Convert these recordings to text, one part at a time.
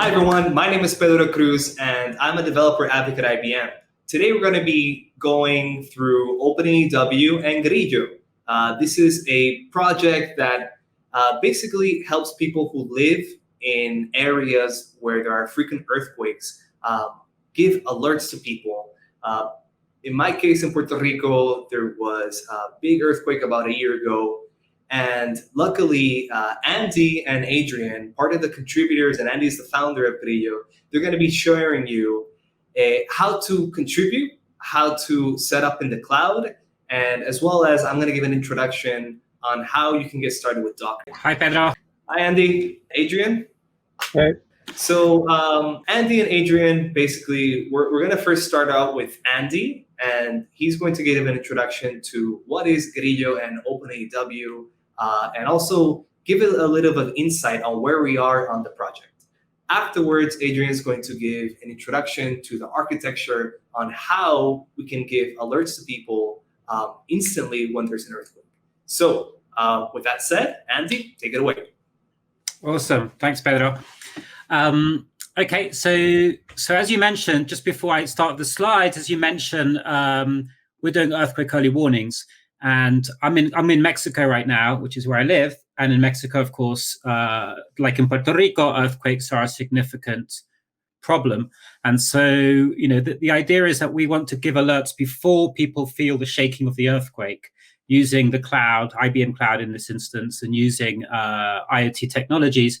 Hi everyone, my name is Pedro Cruz and I'm a developer advocate at IBM. Today we're going to be going through OpenEEW and Grillo. This is a project that basically helps people who live in areas where there are frequent earthquakes give alerts to people. In my case in Puerto Rico, there was a big earthquake about a year ago. And luckily, Andy and Edrian, part of the contributors, and Andy is the founder of Grillo, they're going to be showing you how to contribute, how to set up in the cloud, and as well as I'm going to give an introduction on how you can get started with Docker. Hi, Pedro. Hi, Andy. Edrian? Hey. So Andy and Edrian, basically, we're going to first start out with Andy, and he's going to give an introduction to what is Grillo and OpenEEW, and also give it a little bit of insight on where we are on the project. Afterwards, Edrian is going to give an introduction to the architecture on how we can give alerts to people instantly when there's an earthquake. So with that said, Andy, take it away. Awesome. Thanks, Pedro. Okay, so as you mentioned, just before I start the slides, as you mentioned, we're doing earthquake early warnings. And I'm in Mexico right now, which is where I live. And in Mexico, of course, like in Puerto Rico, earthquakes are a significant problem. And so, the idea is that we want to give alerts before people feel the shaking of the earthquake using the cloud, IBM Cloud in this instance, and using IoT technologies.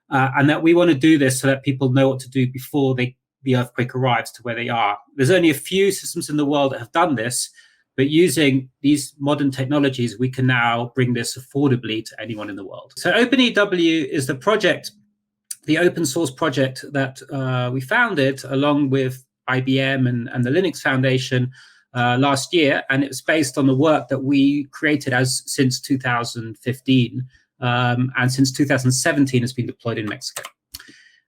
And that we want to do this so that people know what to do before the earthquake arrives to where they are. There's only a few systems in the world that have done this. But using these modern technologies, we can now bring this affordably to anyone in the world. So OpenEW is the project, the open source project that we founded along with IBM and the Linux Foundation last year. And it was based on the work that we created since 2015. And since 2017 has been deployed in Mexico.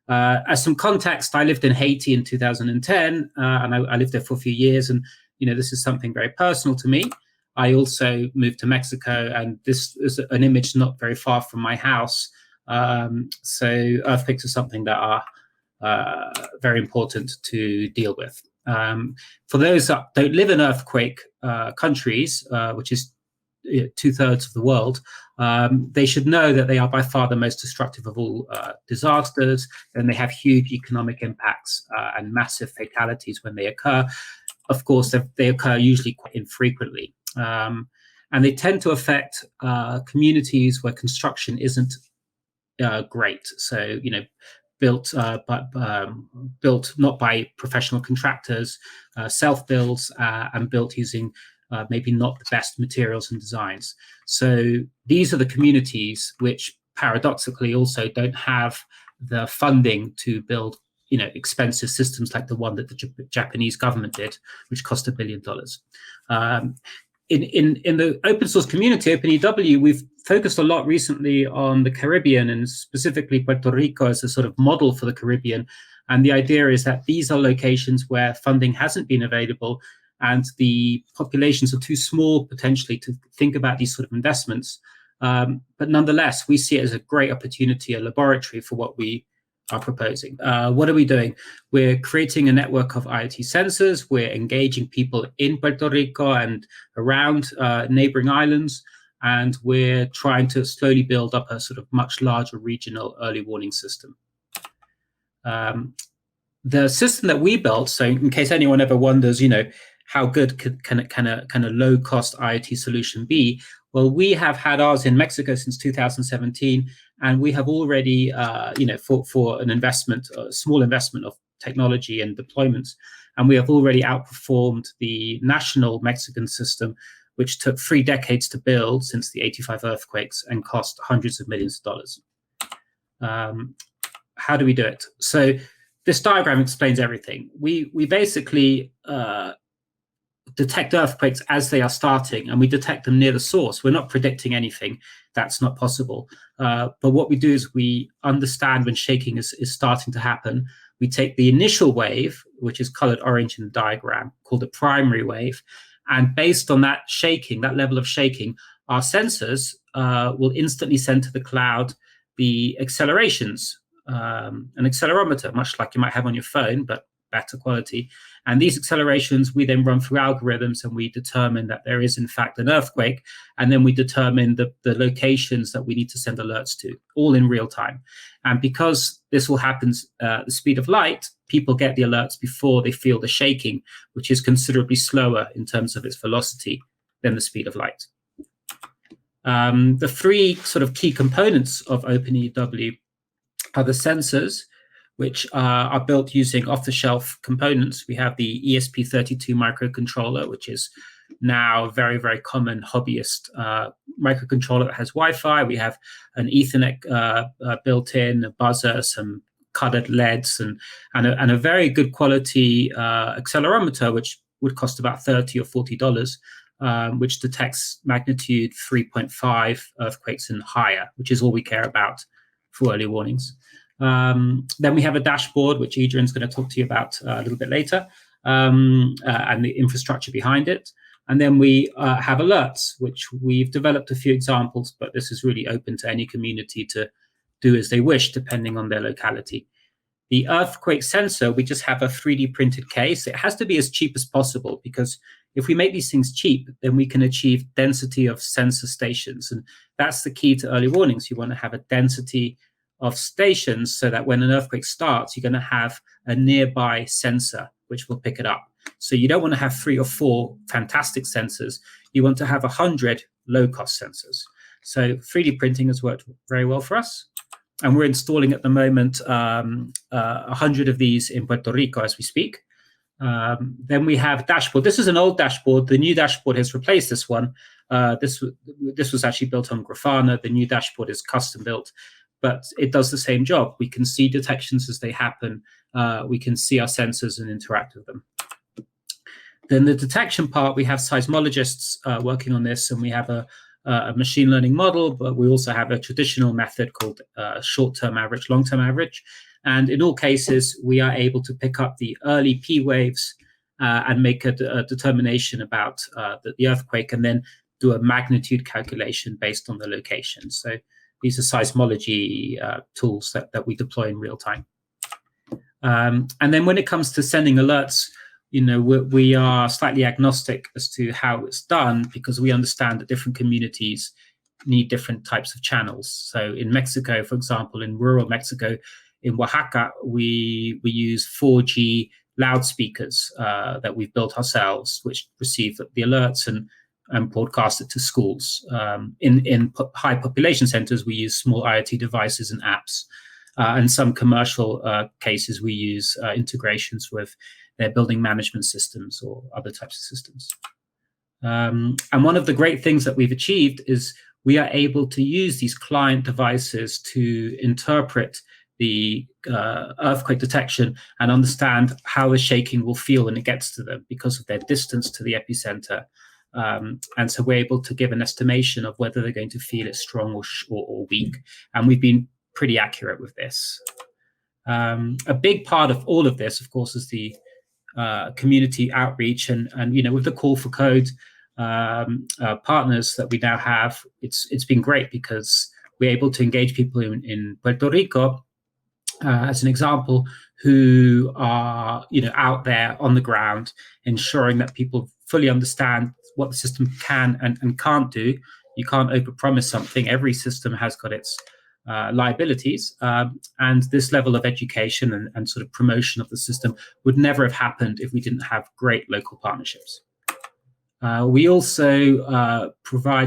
As some context, I lived in Haiti in 2010, and I lived there for a few years. And this is something very personal to me. I also moved to Mexico, and this is an image not very far from my house. So earthquakes are something that are very important to deal with. For those that don't live in earthquake countries, which is 2/3 of the world, they should know that they are by far the most destructive of all disasters, and they have huge economic impacts and massive fatalities when they occur. Of course, they occur usually quite infrequently, and they tend to affect communities where construction isn't great. So, built not by professional contractors, self-builds, and built using maybe not the best materials and designs. So these are the communities which paradoxically also don't have the funding to build expensive systems like the one that the Japanese government did, which cost $1 billion. In the open source community, OpenEW, we've focused a lot recently on the Caribbean and specifically Puerto Rico as a sort of model for the Caribbean. And the idea is that these are locations where funding hasn't been available and the populations are too small potentially to think about these sort of investments. But nonetheless, we see it as a great opportunity, a laboratory for what we are proposing. What are we doing? We're creating a network of IoT sensors. We're engaging people in Puerto Rico and around neighboring islands. And we're trying to slowly build up a sort of much larger regional early warning system. The system that we built, so in case anyone ever wonders, how good can a low-cost IoT solution be? Well, we have had ours in Mexico since 2017, and we have already, for an investment, a small investment of technology and deployments, and we have already outperformed the national Mexican system, which took 3 decades to build since the 85 earthquakes and cost hundreds of millions of dollars. How do we do it? So this diagram explains everything. We basically detect earthquakes as they are starting, and we detect them near the source. We're not predicting anything. That's not possible. But what we do is we understand when shaking is starting to happen. We take the initial wave, which is colored orange in the diagram, called the primary wave. And based on that shaking, that level of shaking, our sensors will instantly send to the cloud the accelerations an accelerometer, much like you might have on your phone, but better quality. And these accelerations, we then run through algorithms, and we determine that there is in fact an earthquake. And then we determine the locations that we need to send alerts to, all in real time. And because this all happens at the speed of light, people get the alerts before they feel the shaking, which is considerably slower in terms of its velocity than the speed of light. The three sort of key components of OpenEEW are the sensors, which are built using off-the-shelf components. We have the ESP32 microcontroller, which is now a very, very common hobbyist microcontroller that has Wi-Fi. We have an Ethernet built-in, a buzzer, some colored LEDs, and a very good quality accelerometer, which would cost about $30 or $40, which detects magnitude 3.5 earthquakes and higher, which is all we care about for early warnings. Then we have a dashboard, which Edrian's going to talk to you about a little bit later, and the infrastructure behind it. And then we have alerts, which we've developed a few examples, but this is really open to any community to do as they wish, depending on their locality. The earthquake sensor, we just have a 3D printed case. It has to be as cheap as possible, because if we make these things cheap, then we can achieve density of sensor stations. And that's the key to early warnings. You want to have a density of stations so that when an earthquake starts, you're going to have a nearby sensor which will pick it up. So you don't want to have 3 or 4 fantastic sensors. You want to have 100 low-cost sensors. So 3D printing has worked very well for us. And we're installing at the moment 100 of these in Puerto Rico as we speak. Then we have dashboard. This is an old dashboard. The new dashboard has replaced this one. This was actually built on Grafana. The new dashboard is custom built, but it does the same job. We can see detections as they happen. We can see our sensors and interact with them. Then the detection part, we have seismologists working on this, and we have a machine learning model, but we also have a traditional method called short-term average, long-term average. And in all cases, we are able to pick up the early P waves and make a determination about the earthquake, and then do a magnitude calculation based on the location. So these are seismology tools that we deploy in real time. And then when it comes to sending alerts, we are slightly agnostic as to how it's done, because we understand that different communities need different types of channels. So in Mexico, for example, in rural Mexico, in Oaxaca, we use 4G loudspeakers that we've built ourselves, which receive the alerts and broadcast it to schools. In high population centers, we use small IoT devices and apps. And some commercial cases, we use integrations with their building management systems or other types of systems. And one of the great things that we've achieved is we are able to use these client devices to interpret the earthquake detection and understand how a shaking will feel when it gets to them because of their distance to the epicenter. And so we're able to give an estimation of whether they're going to feel it strong or weak. And we've been pretty accurate with this. A big part of all of this, of course, is the community outreach, and with the call for code partners that we now have, it's been great because we're able to engage people in Puerto Rico, as an example, who are out there on the ground, ensuring that people fully understand what the system can and can't do. You can't overpromise something. Every system has got its liabilities, and this level of education and sort of promotion of the system would never have happened if we didn't have great local partnerships. We also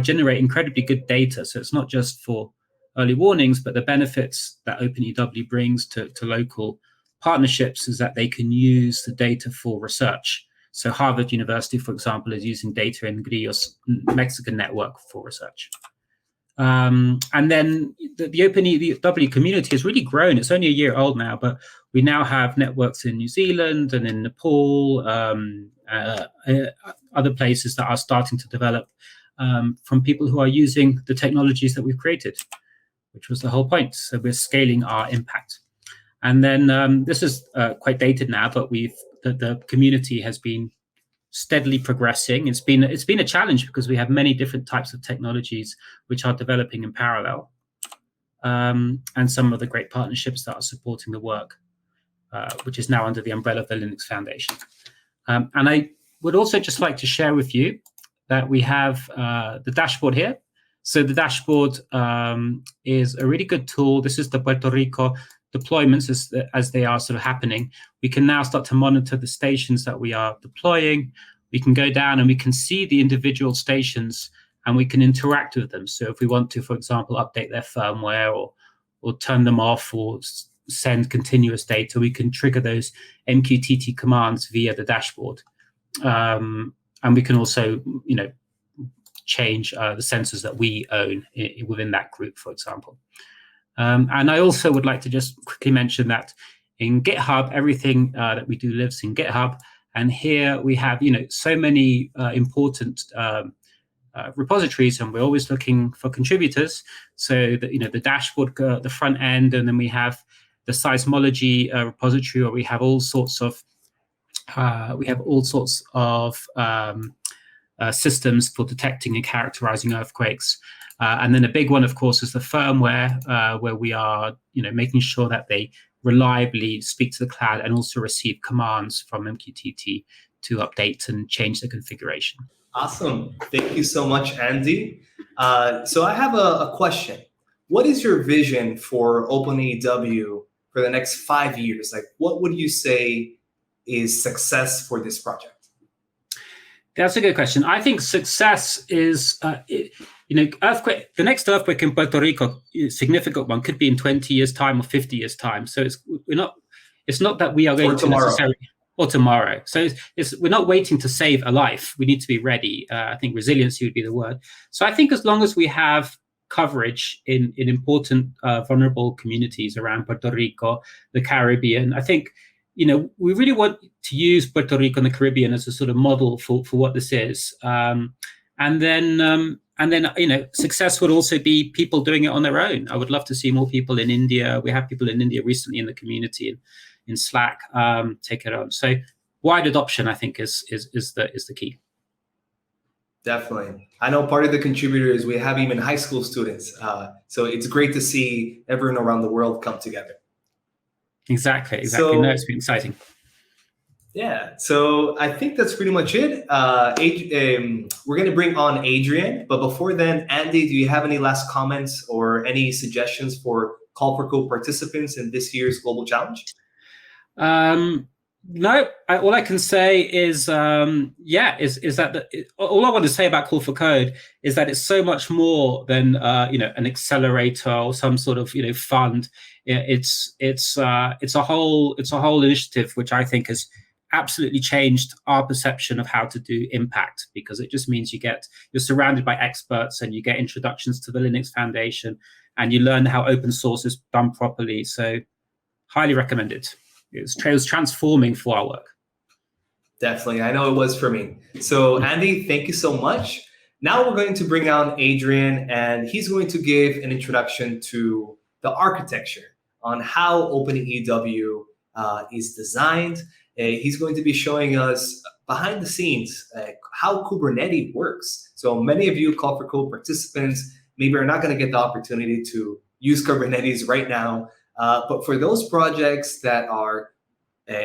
generate incredibly good data, so it's not just for early warnings, but the benefits that OpenEW brings to local partnerships is that they can use the data for research. So Harvard University, for example, is using data in Grillo's Mexican network for research. And then the OpenEW community has really grown. It's only a year old now, but we now have networks in New Zealand and in Nepal, other places that are starting to develop from people who are using the technologies that we've created, which was the whole point. So we're scaling our impact. And then this is quite dated now, but the community has been steadily progressing. It's been a challenge because we have many different types of technologies which are developing in parallel. and some of the great partnerships that are supporting the work, which is now under the umbrella of the Linux Foundation. And I would also just like to share with you that we have the dashboard here. So the dashboard is a really good tool. This is the Puerto Rico deployments as they are sort of happening. We can now start to monitor the stations that we are deploying. We can go down and we can see the individual stations and we can interact with them. So if we want to, for example, update their firmware or turn them off or send continuous data, we can trigger those MQTT commands via the dashboard. And we can also, change the sensors that we own within that group, for example. And I also would like to just quickly mention that in GitHub, everything that we do lives in GitHub. And here we have, so many important repositories, and we're always looking for contributors. So that, the dashboard, the front end, and then we have the seismology repository, where we have all sorts of systems for detecting and characterizing earthquakes. And then a big one, of course, is the firmware, where we are, making sure that they reliably speak to the cloud and also receive commands from MQTT to update and change the configuration. Awesome. Thank you so much, Andy. So I have a question. What is your vision for OpenEEW for the next 5 years? Like, what would you say is success for this project? That's a good question. I think success is, earthquake. The next earthquake in Puerto Rico, a significant one, could be in 20 years' time or 50 years' time. So it's not that we are going to necessarily, or tomorrow. So we're not waiting to save a life. We need to be ready. I think resiliency would be the word. So I think as long as we have coverage in important vulnerable communities around Puerto Rico, the Caribbean, I think, we really want to use Puerto Rico and the Caribbean as a sort of model for what this is. And then, success would also be people doing it on their own. I would love to see more people in India. We have people in India recently in the community in Slack take it on. So wide adoption, I think, is the key. Definitely. I know part of the contributors, we have even high school students. So it's great to see everyone around the world come together. Exactly. So, no, it's been exciting. Yeah, so I think that's pretty much it. We're going to bring on Adrian, but before then, Andy, do you have any last comments or any suggestions for Call for Code participants in this year's Global Challenge? No, all I can say is, that all I want to say about Call for Code is that it's so much more than an accelerator or some sort of fund. It's a whole initiative which I think has absolutely changed our perception of how to do impact, because it just means you're surrounded by experts and you get introductions to the Linux Foundation and you learn how open source is done properly. So highly recommend it. It was transforming for our work. Definitely. I know it was for me. So Andy, thank you so much. Now we're going to bring on Adrian, and he's going to give an introduction to the architecture on how OpenEEW is designed. He's going to be showing us behind the scenes how Kubernetes works. So many of you Call for Code participants maybe are not going to get the opportunity to use Kubernetes right now. But for those projects that are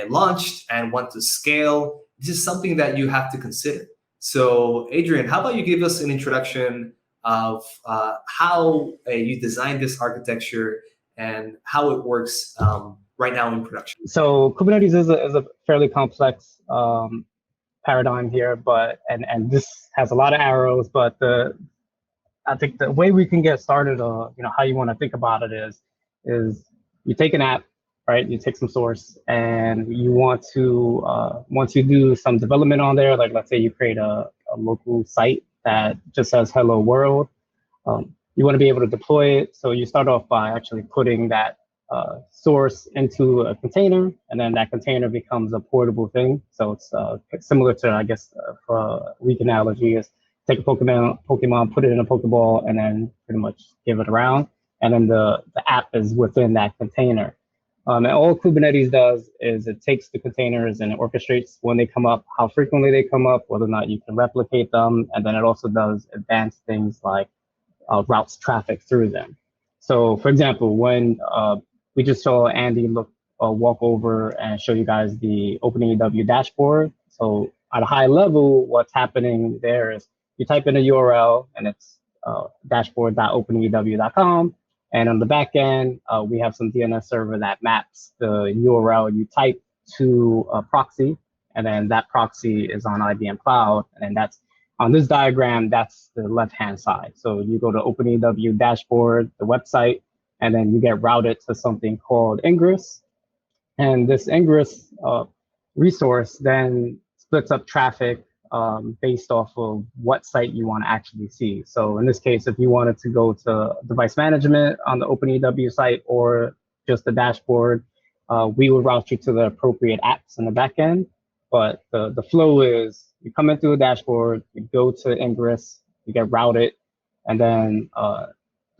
launched and want to scale, this is something that you have to consider. So Adrian, how about you give us an introduction of how you designed this architecture and how it works right now in production? So Kubernetes is a fairly complex paradigm here, but and this has a lot of arrows, but I think the way we can get started, how you want to think about it is you take an app, right? You take some source, and you want to once you do some development on there, like let's say you create a local site that just says "Hello World." You want to be able to deploy it, so you start off by actually putting that source into a container, and then that container becomes a portable thing. So it's similar to, I guess, for a weak analogy is take a Pokemon, put it in a Pokeball, and then pretty much give it around. And then the app is within that container. And all Kubernetes does is it takes the containers and it orchestrates when they come up, how frequently they come up, whether or not you can replicate them. And then it also does advanced things like routes traffic through them. So for example, when we just saw Andy walk over and show you guys the OpenEW dashboard. So at a high level, what's happening there is you type in a URL and it's dashboard.openew.com. And on the back end, we have some DNS server that maps the URL you type to a proxy. And then that proxy is on IBM Cloud. And then that's on this diagram, that's the left-hand side. So you go to OpenEW dashboard, the website, and then you get routed to something called Ingress. And this Ingress resource then splits up traffic based off of what site you want to actually see. So in this case, if you wanted to go to device management on the OpenEW site or just the dashboard, we would route you to the appropriate apps in the back end. But the flow is you come into a dashboard, you go to Ingress, you get routed, and then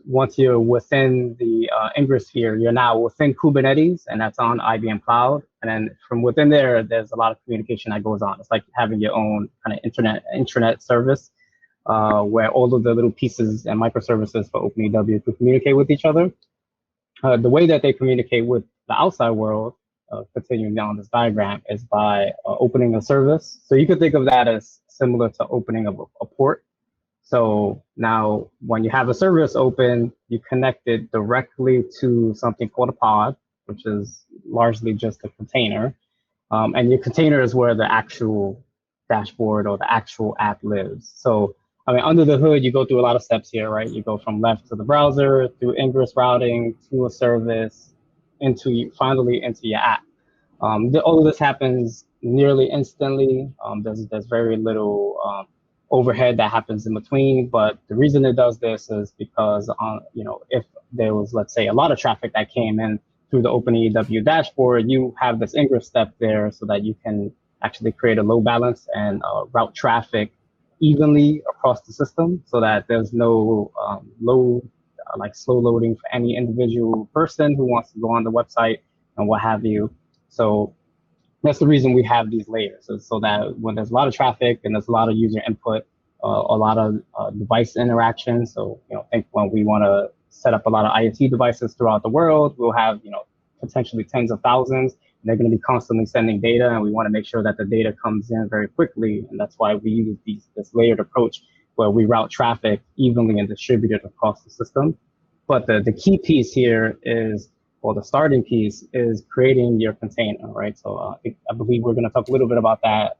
once you're within the Ingress sphere, you're now within Kubernetes, and that's on IBM Cloud. And then from within there, there's a lot of communication that goes on. It's like having your own kind of intranet service where all of the little pieces and microservices for OpenEW can communicate with each other. The way that they communicate with the outside world, continuing down this diagram, is by opening a service. So you could think of that as similar to opening of a port. So now when you have a service open, you connect it directly to something called a pod, which is largely just a container. And your container is where the actual dashboard or the actual app lives. So, I mean, under the hood, you go through a lot of steps here, right? You go from left to the browser, through Ingress routing, to a service, finally into your app. All of this happens nearly instantly. There's very little overhead that happens in between, but the reason it does this is because if there was, let's say, a lot of traffic that came in through the OpenEW dashboard, you have this Ingress step there so that you can actually create a load balance and route traffic evenly across the system so that there's no slow loading for any individual person who wants to go on the website and what have you. So that's the reason we have these layers, so that when there's a lot of traffic and there's a lot of user input, a lot of device interaction. So, I think when we want to set up a lot of IoT devices throughout the world, we'll have, potentially tens of thousands. They're going to be constantly sending data, and we want to make sure that the data comes in very quickly. And that's why we use this layered approach where we route traffic evenly and distributed across the system. But the key piece here is, or the starting piece is creating your container, right? So I believe we're going to talk a little bit about that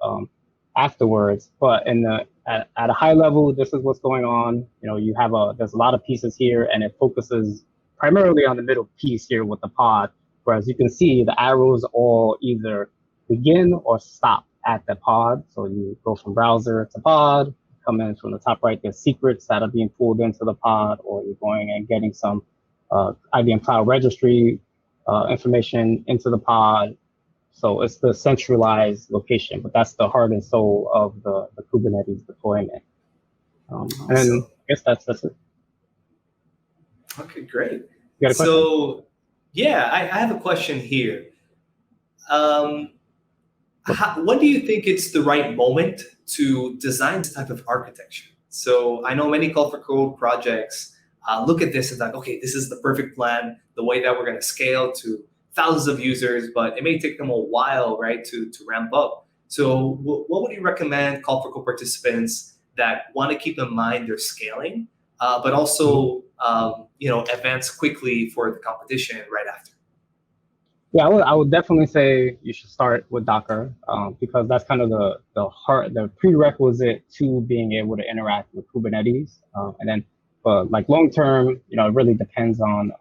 afterwards. But at a high level, this is what's going on. There's a lot of pieces here, and it focuses primarily on the middle piece here with the pod. Whereas you can see the arrows all either begin or stop at the pod. So you go from browser to pod, come in from the top right, there's secrets that are being pulled into the pod, or you're going and getting some IBM Cloud Registry information into the pod. So it's the centralized location, but that's the heart and soul of the Kubernetes deployment. And I guess that's it. Okay, great. You got a question? So, yeah, I have a question here. When do you think it's the right moment to design this type of architecture? So I know many Call for Code projects look at this and like, okay, this is the perfect plan, the way that we're going to scale to thousands of users, but it may take them a while, right, to ramp up. So what would you recommend Call for Code participants that want to keep in mind their scaling, but also advance quickly for the competition right after? Yeah, I would definitely say you should start with Docker because that's kind of the prerequisite to being able to interact with Kubernetes. And then, but like long term, it really depends on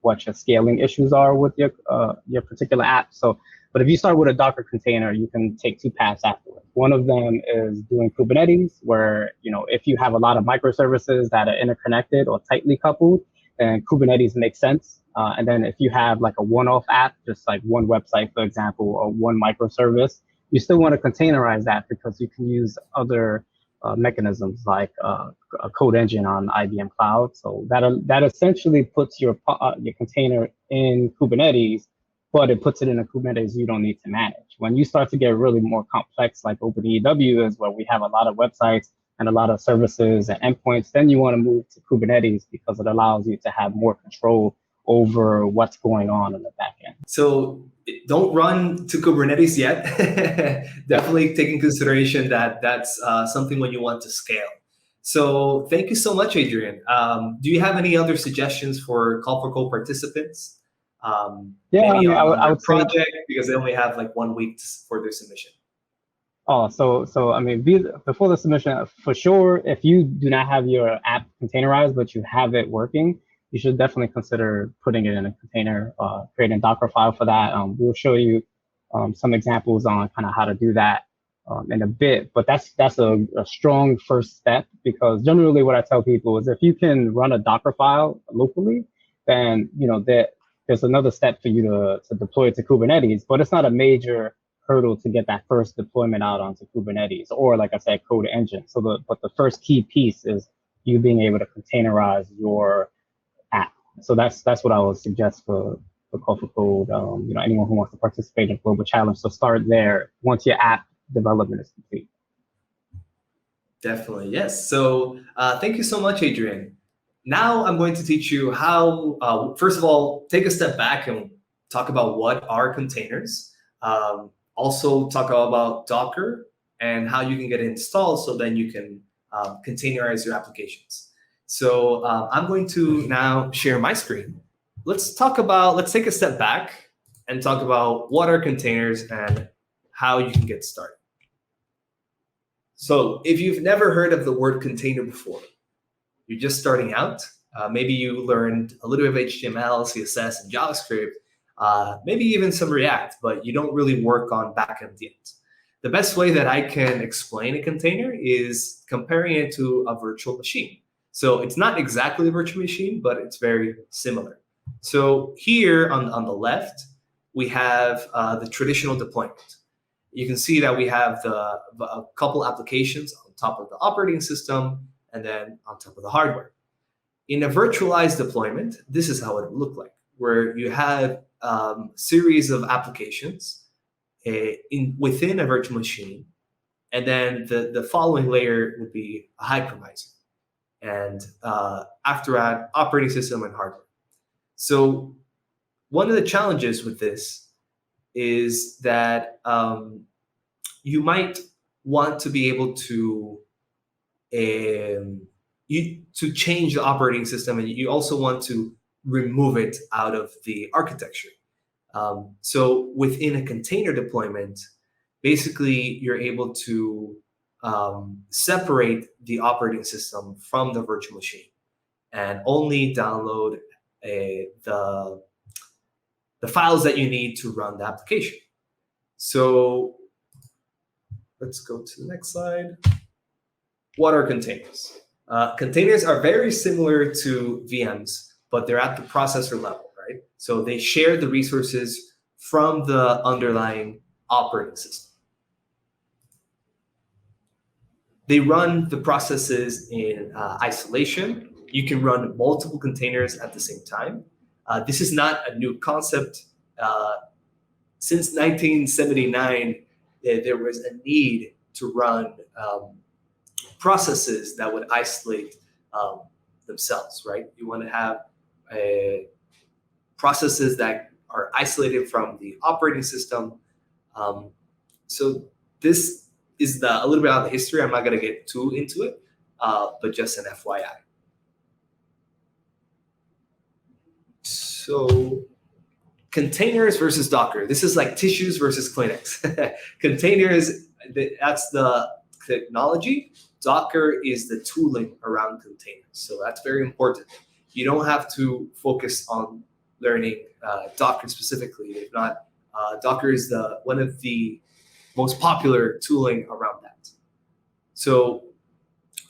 what your scaling issues are with your particular app. So, but if you start with a Docker container, you can take two paths afterwards. One of them is doing Kubernetes, where if you have a lot of microservices that are interconnected or tightly coupled, then Kubernetes makes sense. And then if you have like a one-off app, just like one website, for example, or one microservice, you still want to containerize that because you can use other mechanisms like a code engine on IBM Cloud. So that essentially puts your container in Kubernetes, but it puts it in a Kubernetes you don't need to manage. When you start to get really more complex, like OpenEEW is, where we have a lot of websites and a lot of services and endpoints, then you want to move to Kubernetes because it allows you to have more control over what's going on in the back end. So don't run to Kubernetes yet. Definitely take in consideration that that's something when you want to scale. So thank you so much, Adrian. Do you have any other suggestions for Call for Code participants? Yeah, maybe I on their would say, project, because they only have like 1 week for their submission. oh, so I mean, before the submission, for sure, if you do not have your app containerized, but you have it working, you should definitely consider putting it in a container, creating a Docker file for that. We'll show you some examples on kind of how to do that in a bit, but that's a strong first step, because generally what I tell people is if you can run a Docker file locally, then there's another step for you to deploy it to Kubernetes, but it's not a major hurdle to get that first deployment out onto Kubernetes, or like I said, Code Engine. But the first key piece is you being able to containerize your app. So that's what I would suggest for Call for Code. Anyone who wants to participate in Global Challenge. So start there once your app development is complete. Definitely, yes. So thank you so much, Adrian. Now I'm going to teach you how, first of all, take a step back and talk about what are containers. Also talk about Docker and how you can get it installed so then you can containerize your applications. So I'm going to now share my screen. Let's take a step back and talk about what are containers and how you can get started. So if you've never heard of the word container before, you're just starting out, maybe you learned a little bit of HTML, CSS, and JavaScript, maybe even some React, but you don't really work on backend yet. The best way that I can explain a container is comparing it to a virtual machine. So it's not exactly a virtual machine, but it's very similar. So here on the left, we have the traditional deployment. You can see that we have a couple applications on top of the operating system and then on top of the hardware. In a virtualized deployment, this is how it would look like, where you have a series of applications within a virtual machine, and then the following layer would be a hypervisor, and after that, operating system and hardware. So one of the challenges with this is that you might want to be able to change the operating system, and you also want to remove it out of the architecture. So within a container deployment, basically you're able to separate the operating system from the virtual machine and only download the files that you need to run the application. So let's go to the next slide. What are containers? Containers are very similar to VMs, but they're at the processor level, right? So they share the resources from the underlying operating system. They run the processes in isolation. You can run multiple containers at the same time. This is not a new concept. Since 1979, there was a need to run processes that would isolate themselves, right? You want to have processes that are isolated from the operating system. So this is a little bit out of the history. I'm not going to get too into it, but just an FYI. So containers versus Docker. This is like tissues versus Kleenex. Containers, that's the technology. Docker is the tooling around containers. So that's very important. You don't have to focus on learning Docker specifically. If not, Docker is one of the most popular tooling around that. So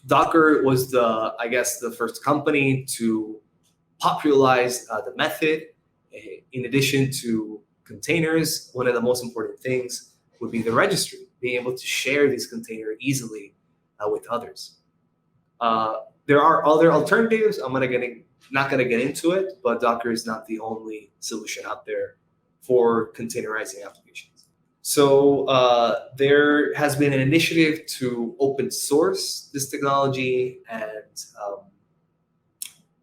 Docker was the first company to popularize the method. In addition to containers, one of the most important things would be the registry, being able to share these containers easily with others. There are other alternatives. I'm not going to get into it, but Docker is not the only solution out there for containerizing applications. So there has been an initiative to open source this technology and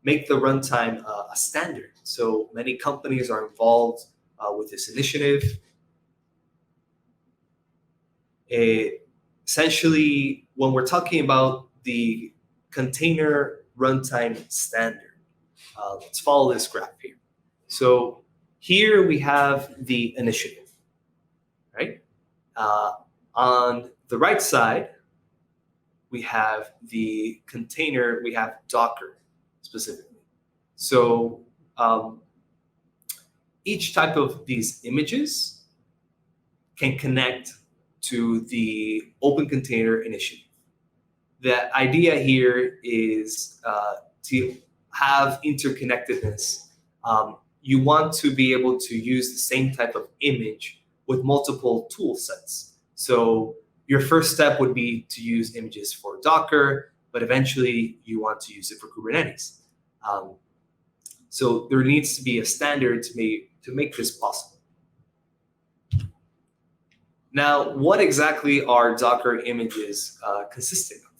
make the runtime a standard. So many companies are involved with this initiative. Essentially, when we're talking about the container runtime standard, let's follow this graph here. So here we have the initiative, right? On the right side, we have the container, we have Docker specifically. So each type of these images can connect to the Open Container Initiative. The idea here is to have interconnectedness. You want to be able to use the same type of image with multiple tool sets. So your first step would be to use images for Docker, but eventually you want to use it for Kubernetes. So there needs to be a standard to make this possible. Now, what exactly are Docker images consisting of?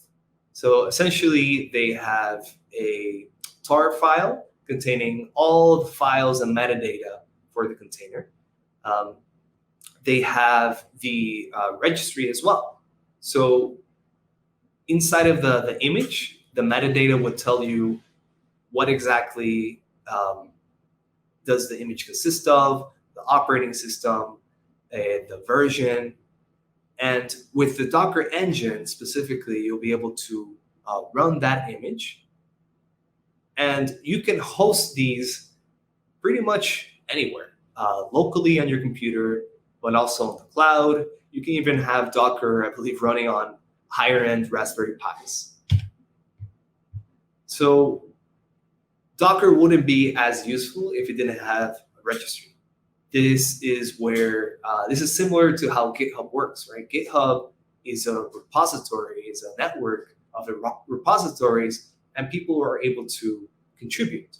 So essentially, they have a tar file containing all the files and metadata for the container. They have the registry as well. So inside of the image, the metadata would tell you what exactly does the image consist of, the operating system, the version. And with the Docker engine specifically, you'll be able to run that image. And you can host these pretty much anywhere, locally on your computer, but also on the cloud. You can even have Docker, I believe, running on higher-end Raspberry Pis. So Docker wouldn't be as useful if it didn't have a registry. This is where, this is similar to how GitHub works, right? GitHub is a repository, is a network of repositories, and people are able to contribute.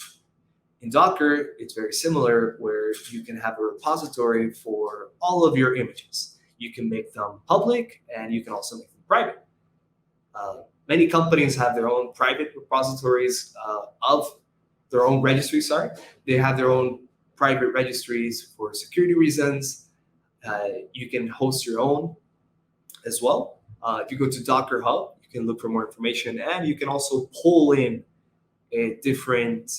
In Docker, it's very similar, where you can have a repository for all of your images. You can make them public, and you can also make them private. Many companies have their own private repositories of their own registry, sorry. They have their own private registries for security reasons. You can host your own as well. If you go to Docker Hub, you can look for more information, and you can also pull in different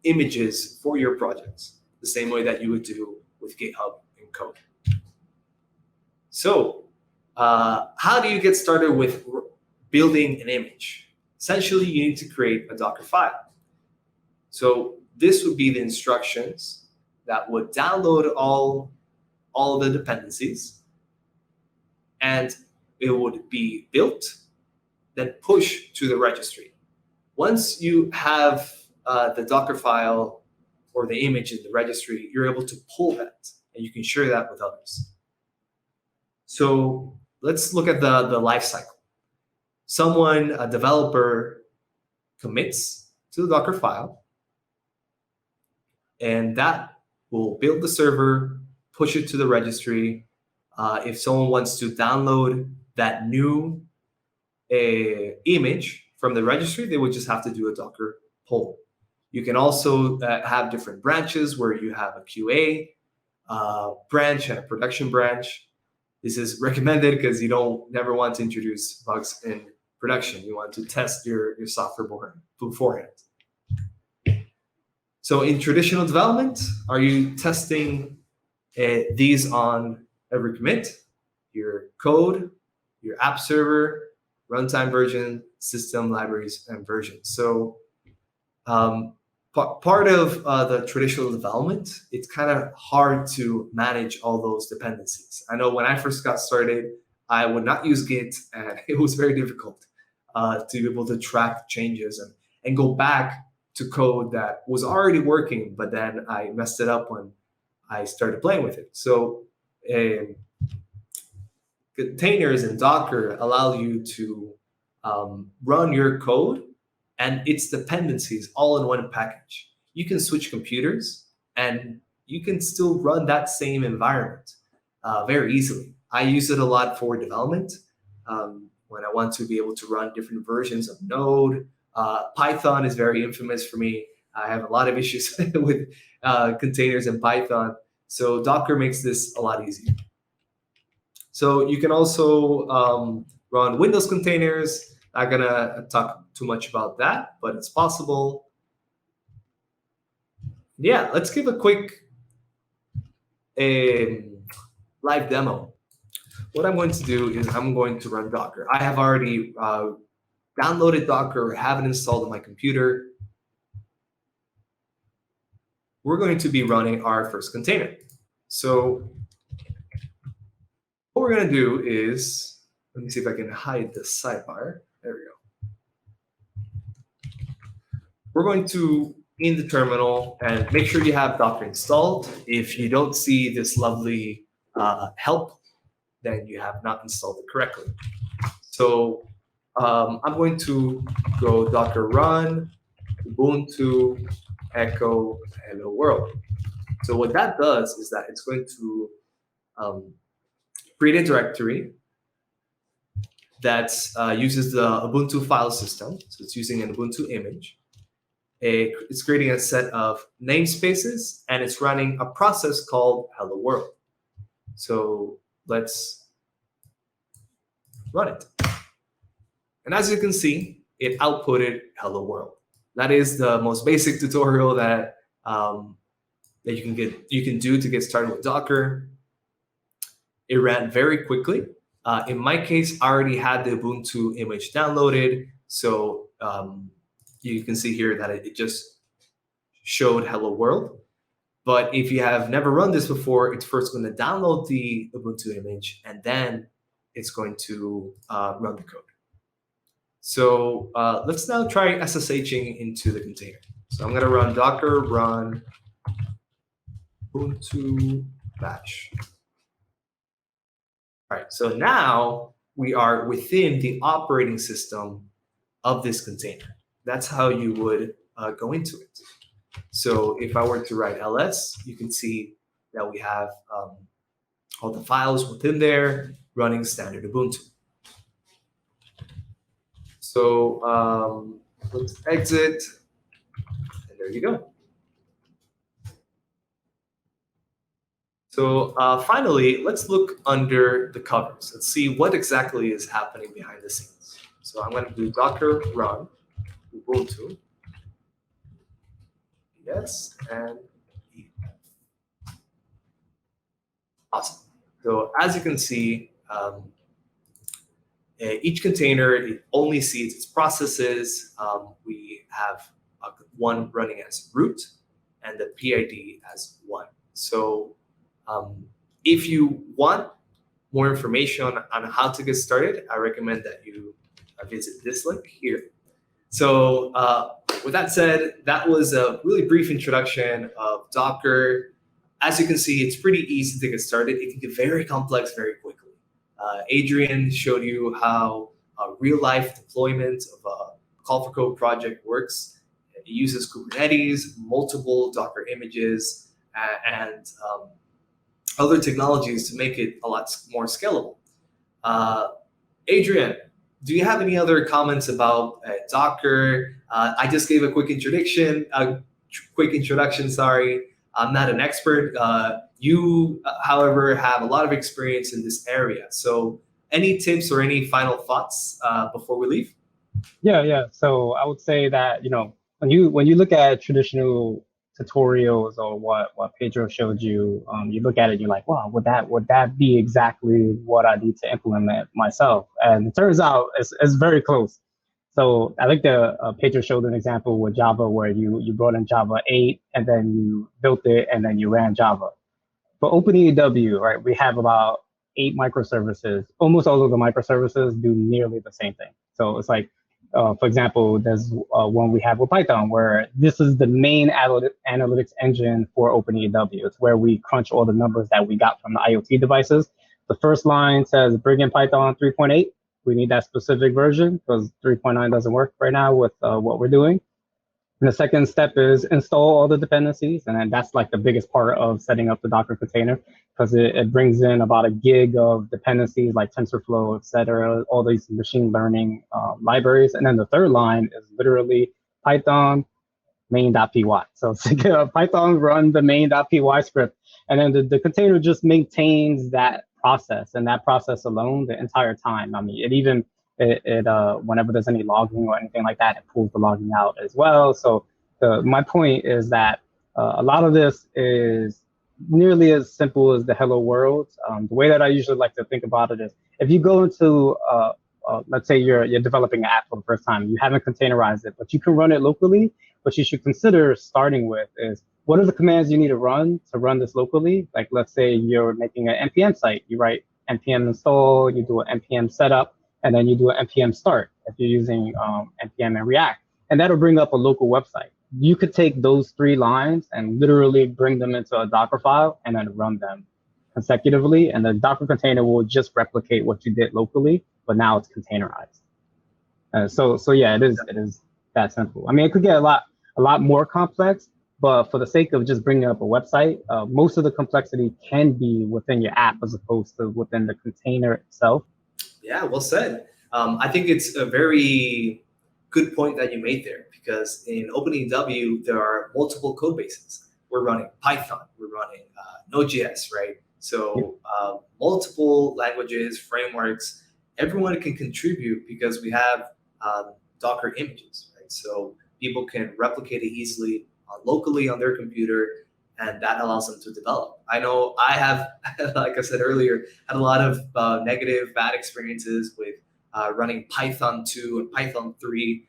images for your projects, the same way that you would do with GitHub and code. So how do you get started with building an image? Essentially, you need to create a Docker file. So this would be the instructions that would download all of the dependencies, and it would be built, then push to the registry. Once you have the Docker file or the image in the registry, you're able to pull that, and you can share that with others. So let's look at the life cycle. Someone, a developer, commits to the Docker file, and that will build the server, push it to the registry. If someone wants to download that new image from the registry, they would just have to do a Docker pull. You can also have different branches where you have a QA branch and a production branch. This is recommended because you never want to introduce bugs in production. You want to test your software beforehand. So in traditional development, are you testing these on every commit? Your code, your app server, runtime version, system libraries, and versions. So part of the traditional development, it's kind of hard to manage all those dependencies. I know when I first got started, I would not use Git, and it was very difficult to be able to track changes and go back to code that was already working, but then I messed it up when I started playing with it. So containers and Docker allow you to run your code and its dependencies all in one package. You can switch computers, and you can still run that same environment. very easily. I use it a lot for development when I want to be able to run different versions of Node. Python is very infamous for me. I have a lot of issues with containers in Python. So Docker makes this a lot easier. So you can also run Windows containers. Not gonna talk too much about that, but it's possible. Yeah, let's give a quick live demo. What I'm going to do is I'm going to run Docker. I have already downloaded Docker, have it installed on my computer. We're going to be running our first container. So what we're going to do is, let me see if I can hide the sidebar. There we go. We're going to, in the terminal, and make sure you have Docker installed. If you don't see this lovely help, then you have not installed it correctly. So I'm going to go Docker run Ubuntu echo hello world. So what that does is that it's going to create a directory that uses the Ubuntu file system. So it's using an Ubuntu image. It's creating a set of namespaces, and it's running a process called hello world. So let's run it. And as you can see, it outputted hello world. That is the most basic tutorial that that you can do to get started with Docker. It ran very quickly. In my case, I already had the Ubuntu image downloaded, so you can see here that it just showed hello world. But if you have never run this before, it's first going to download the Ubuntu image, and then it's going to run the code. So let's now try SSHing into the container. So I'm going to run Docker run Ubuntu bash. All right, so now we are within the operating system of this container. That's how you would go into it. So if I were to write ls, you can see that we have all the files within there running standard Ubuntu. So let's exit, and there you go. So finally, let's look under the covers. Let's see what exactly is happening behind the scenes. So I'm going to do Docker run Ubuntu. Yes, and awesome. So as you can see, each container, it only sees its processes. We have one running as root and the PID as 1. So if you want more information on how to get started, I recommend that you visit this link here. So with that said, that was a really brief introduction of Docker. As you can see, it's pretty easy to get started. It can get very complex very quickly. Adrian showed you how real-life deployment of a call for code project works. It uses Kubernetes, multiple Docker images, and other technologies to make it a lot more scalable. Adrian, do you have any other comments about Docker? I just gave a quick introduction. Sorry, I'm not an expert. You, however, have a lot of experience in this area. So, any tips or any final thoughts before we leave? Yeah. So I would say that when you look at traditional tutorials or what Pedro showed you, you look at it, you're like, wow, would that be exactly what I need to implement myself? And it turns out it's very close. So I think Pedro showed an example with Java where you brought in Java 8 and then you built it and then you ran Java. For OpenEEW, right, we have about 8 microservices. Almost all of the microservices do nearly the same thing. So it's like, for example, there's one we have with Python where this is the main analytics engine for OpenEEW. It's where we crunch all the numbers that we got from the IoT devices. The first line says bring in Python 3.8. We need that specific version because 3.9 doesn't work right now with what we're doing. And the second step is install all the dependencies. And then that's like the biggest part of setting up the Docker container, because it brings in about a gig of dependencies like TensorFlow, et cetera, all these machine learning libraries. And then the third line is literally Python main.py. So it's like, Python run the main.py script. And then the container just maintains that process, and that process alone the entire time. I mean, whenever there's any logging or anything like that, it pulls the logging out as well. So my point is that a lot of this is nearly as simple as the hello world. The way that I usually like to think about it is, if you go into, let's say you're developing an app for the first time, you haven't containerized it, but you can run it locally. What you should consider starting with is, what are the commands you need to run this locally? Like, let's say you're making an npm site, you write npm install, you do an npm setup, and then you do an npm start if you're using npm and React, and that'll bring up a local website. You could take those 3 lines and literally bring them into a Docker file and then run them consecutively, and the Docker container will just replicate what you did locally, but now it's containerized. So yeah, it is that simple. I mean, it could get a lot more complex, but for the sake of just bringing up a website, most of the complexity can be within your app as opposed to within the container itself. Yeah, well said. I think it's a very good point that you made there, because in OpenEW, there are multiple code bases. We're running Python, we're running Node.js, right? So multiple languages, frameworks, everyone can contribute because we have Docker images, right? So people can replicate it easily locally on their computer, and that allows them to develop. I know I have, like I said earlier, had a lot of negative, bad experiences with running Python 2 and Python 3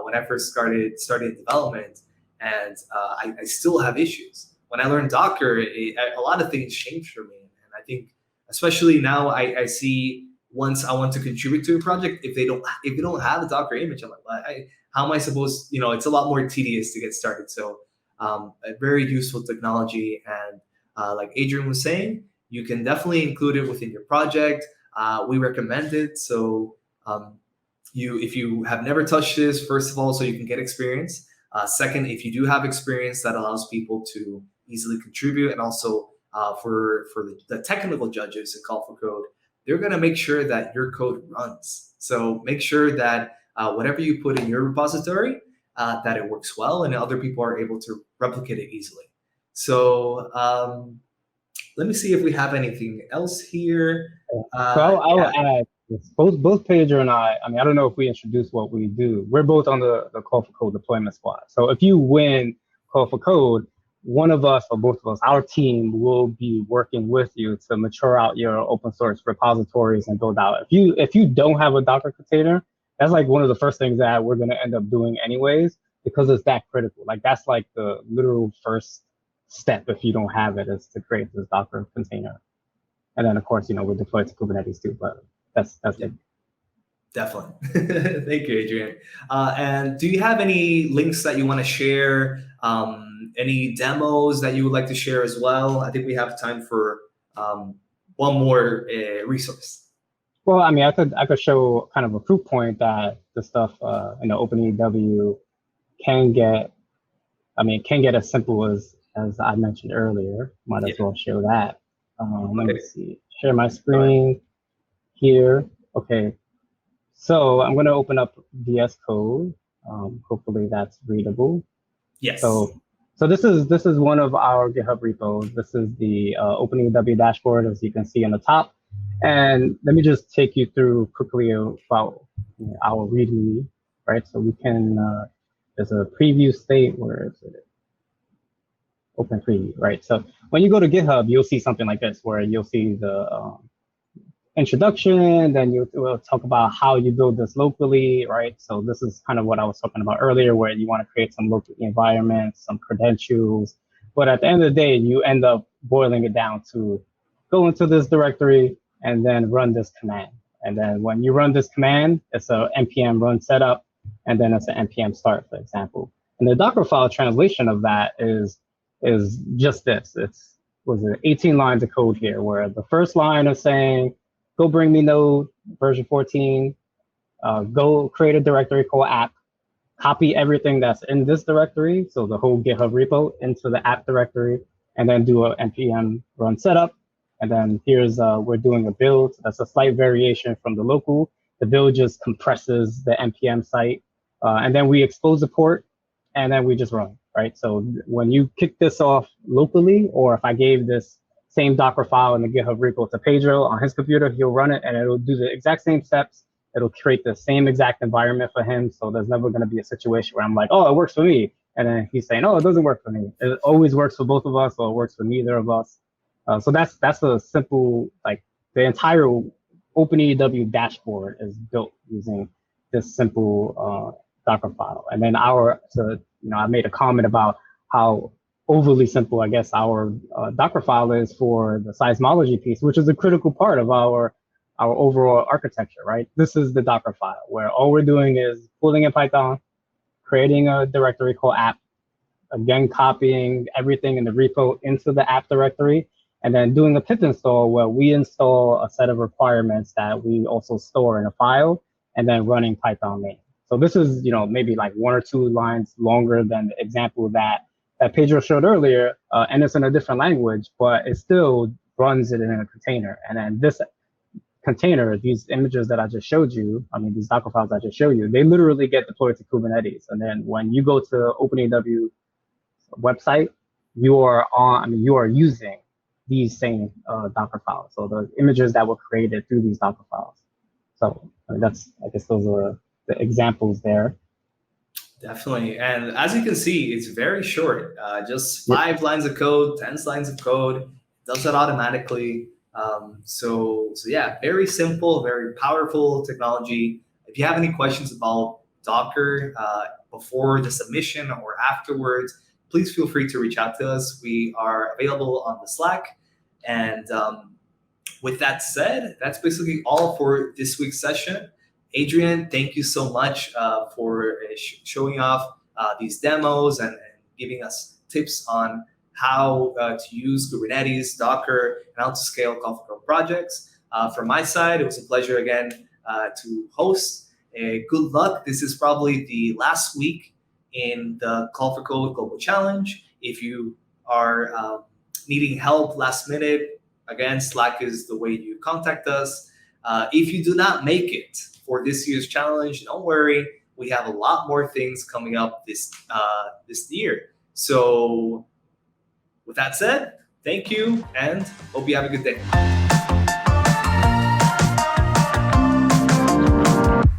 when I first started development, and I still have issues. When I learned Docker, a lot of things changed for me, and I think especially now I see, once I want to contribute to a project, if they don't have a Docker image, I'm like, how am I supposed? It's a lot more tedious to get started. So a very useful technology, and like Adrian was saying, you can definitely include it within your project. We recommend it. So if you have never touched this, first of all, so you can get experience. Second, if you do have experience, that allows people to easily contribute, and also for the technical judges in Call for Code, they're going to make sure that your code runs. So make sure that whatever you put in your repository, that it works well, and other people are able to replicate it easily. So let me see if we have anything else here. So I will add, both Pedro and I mean, I don't know if we introduced what we do. We're both on the Call for Code deployment squad. So if you win Call for Code, one of us or both of us, our team will be working with you to mature out your open source repositories and build out. If you don't have a Docker container, that's like one of the first things that we're going to end up doing anyways, because it's that critical. Like, that's like the literal first step if you don't have it, is to create this Docker container. And then of course, we're deployed to Kubernetes too, but that's it. Definitely. Thank you, Adrian. And do you have any links that you want to share? Any demos that you would like to share as well? I think we have time for one more resource. Well, I mean, I could show kind of a proof point that the stuff in the OpenEW can get as simple as I mentioned earlier. Might as well show that. Let me see. Share my screen here. Okay. So I'm going to open up VS Code. Hopefully that's readable. Yes. So this is one of our GitHub repos. This is the OpenEW dashboard, as you can see on the top. And let me just take you through quickly about our README, right? So we can, there's a preview state. Where is it? Open preview, right? So when you go to GitHub, you'll see something like this, where you'll see the introduction, then we'll talk about how you build this locally, right? So this is kind of what I was talking about earlier, where you want to create some local environments, some credentials. But at the end of the day, you end up boiling it down to go into this directory and then run this command. And then when you run this command, it's a npm run setup, and then it's an npm start, for example. And the Docker file translation of that is just this. It's 18 lines of code here, where the first line is saying, go bring me node version 14, go create a directory called app, copy everything that's in this directory, so the whole GitHub repo, into the app directory, and then do a npm run setup. And then here's, we're doing a build. That's a slight variation from the local. The build just compresses the npm site. And then we expose the port, and then we just run, right? So when you kick this off locally, or if I gave this same Docker file in the GitHub repo to Pedro on his computer, he'll run it, and it'll do the exact same steps. It'll create the same exact environment for him. So there's never going to be a situation where I'm like, oh, it works for me. And then he's saying, oh, it doesn't work for me. It always works for both of us, or it works for neither of us. So that's a simple, like, the entire OpenEEW dashboard is built using this simple Docker file. And then I made a comment about how overly simple, I guess, our Docker file is for the seismology piece, which is a critical part of our overall architecture, right? This is the Docker file where all we're doing is pulling in Python, creating a directory called app, again, copying everything in the repo into the app directory, and then doing a pip install where we install a set of requirements that we also store in a file, and then running Python main. So this is, maybe like 1 or 2 lines longer than the example that Pedro showed earlier, and it's in a different language, but it still runs it in a container. And then this container, these images that I just showed you, these Docker files I just showed you, they literally get deployed to Kubernetes. And then when you go to OpenEW website, you are using these same Docker files. So the images that were created through these Docker files. So I guess those are the examples there. Definitely. And as you can see, it's very short, just 5 lines of code, 10 lines of code, it does that automatically. So yeah, very simple, very powerful technology. If you have any questions about Docker before the submission or afterwards, please feel free to reach out to us. We are available on the Slack. And with that said, that's basically all for this week's session. Adrian, thank you so much for showing off these demos and giving us tips on how to use Kubernetes, Docker, and how to scale Config projects. From my side, it was a pleasure again to host. Good luck. This is probably the last week in the Config Global Challenge. If you are needing help last minute, again, Slack is the way you contact us. If you do not make it for this year's challenge, don't worry. We have a lot more things coming up this year. So with that said, thank you and hope you have a good day.